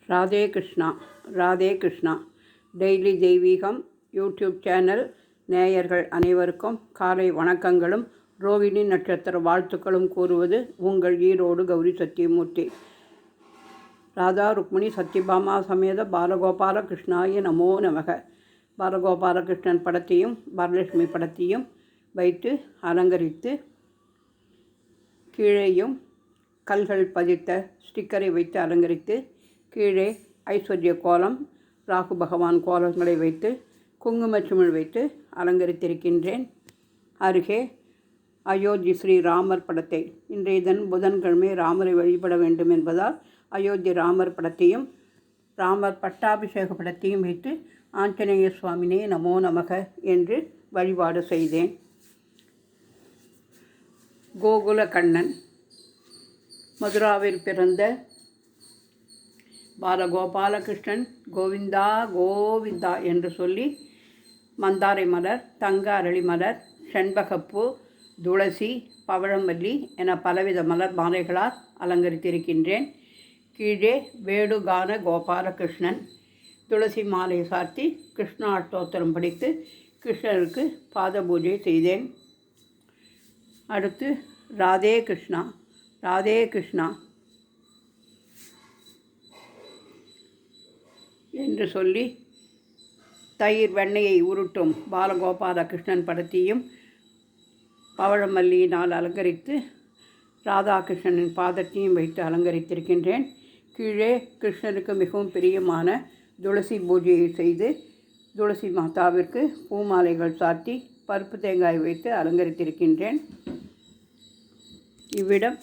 Radhe Krishna. Radhe Krishna. Daily தெய்வீகம் YouTube channel நேயர்கள் அனைவருக்கும் காலை வணக்கங்களும் ரோகிணி நட்சத்திர வாழ்த்துக்களும் கூறுவது உங்கள் ஈரோடு கௌரி சத்தியமூர்த்தி. ராதா ருக்மிணி சத்யபாமா சமேத பாலகோபால கிருஷ்ணாய நமோ நமக. பாலகோபாலகிருஷ்ணன் படத்தையும் வரலட்சுமி படத்தையும் வைத்து அலங்கரித்து கீழேயும் கல்கள் பதித்த ஸ்டிக்கரை வைத்து அலங்கரித்து கீழே ஐஸ்வர்ய கோலம், ராகு பகவான் கோலங்களை வைத்து குங்குமச்சிமிழ் வைத்து அலங்கரித்திருக்கின்றேன். அருகே அயோத்தி ஸ்ரீ ராமர் படத்தை, இன்றைய தினம் புதன்கிழமை ராமரை வழிபட வேண்டும் என்பதால் அயோத்தி ராமர் படத்தையும் ராமர் பட்டாபிஷேக படத்தையும் வைத்து ஆஞ்சநேய சுவாமினே நமோ நமக என்று வழிபாடு செய்தேன். கோகுல கண்ணன் மதுராவில் பிறந்த பாலகோபாலகிருஷ்ணன் கோவிந்தா கோவிந்தா என்று சொல்லி மந்தாரை மலர், தங்க அரளி மலர், செண்பகப்பூ, துளசி, பவழமல்லி என பலவித மலர் மாலைகளால் அலங்கரித்திருக்கின்றேன். கீழே வேடுகான கோபாலகிருஷ்ணன் துளசி மாலை சாத்தி கிருஷ்ண அஷ்டோத்திரம் படித்து கிருஷ்ணருக்கு பாத பூஜை செய்தேன். அடுத்து ராதே கிருஷ்ணா. ராதே கிருஷ்ணா என்று சொல்லி தயிர் வெண்ணெயை உருட்டும் பாலகோபாலகிருஷ்ணன் படத்தையும் பவழமல்லியினால் அலங்கரித்து ராதாகிருஷ்ணனின் பாதத்தையும் வைத்து அலங்கரித்திருக்கின்றேன். கீழே கிருஷ்ணனுக்கு மிகவும் பிரியமான துளசி பூஜையை செய்து துளசி மாதாவிற்கு பூமாலைகள் சாத்தி பருப்பு தேங்காய் வைத்து அலங்கரித்திருக்கின்றேன். இவ்விடம்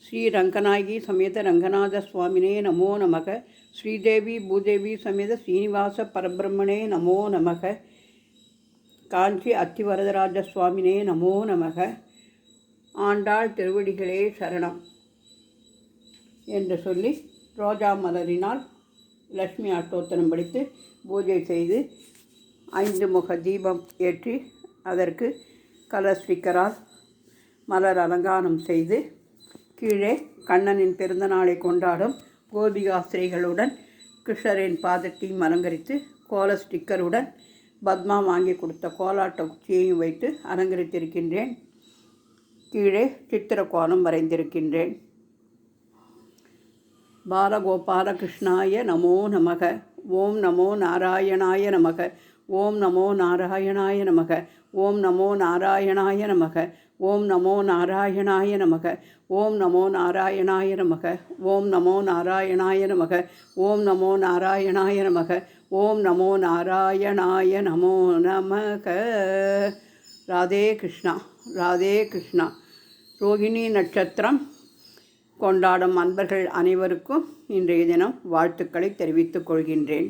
ஸ்ரீ ரங்கநாயகி சமேத ரங்கநாத சுவாமினே நமோ நமக. ஸ்ரீதேவி பூதேவி சமேத ஸ்ரீனிவாச பரபிரம்மனே நமோ நமக. காஞ்சி அத்திவரதராஜ சுவாமினே நமோ நமக. ஆண்டாள் திருவடிகளே சரணம் என்று சொல்லி ரோஜா மலரினால் லக்ஷ்மி அஷ்டோத்திரம் படித்து பூஜை செய்து 5 முக தீபம் ஏற்றி அதற்கு கலர் ஸ்டிக்கரால் மலர் அலங்காரம் செய்து கீழே கண்ணனின் பிறந்த நாளை கொண்டாடும் கோபிகாஸ்திரிகளுடன் கிருஷ்ணரின் பாதத்தையும் அலங்கரித்து கோல ஸ்டிக்கருடன் பத்மா வாங்கி கொடுத்த கோலாட்ட குச்சியையும் வைத்து அலங்கரித்திருக்கின்றேன். கீழே சித்திர கோலம் வரைந்திருக்கின்றேன். பாலகோபாலகிருஷ்ணாய நமோ நமக. ஓம் நமோ நாராயணாய நமக. ஓம் நமோ நாராயணாய நமக. ஓம் நமோ நாராயணாய நமக. ஓம் நமோ நாராயணாய நமக. ஓம் நமோ நாராயணாய நமக. ஓம் நமோ நாராயணாய நமக. ஓம் நமோ நாராயணாய நமக. ஓம் நமோ நாராயணாய நமோ நமக. ராதே கிருஷ்ணா. ராதே கிருஷ்ணா. ரோகிணி நட்சத்திரம் கொண்டாடும் அன்பர்கள் அனைவருக்கும் இன்றைய தினம் வாழ்த்துக்களை தெரிவித்துக் கொள்கின்றேன்.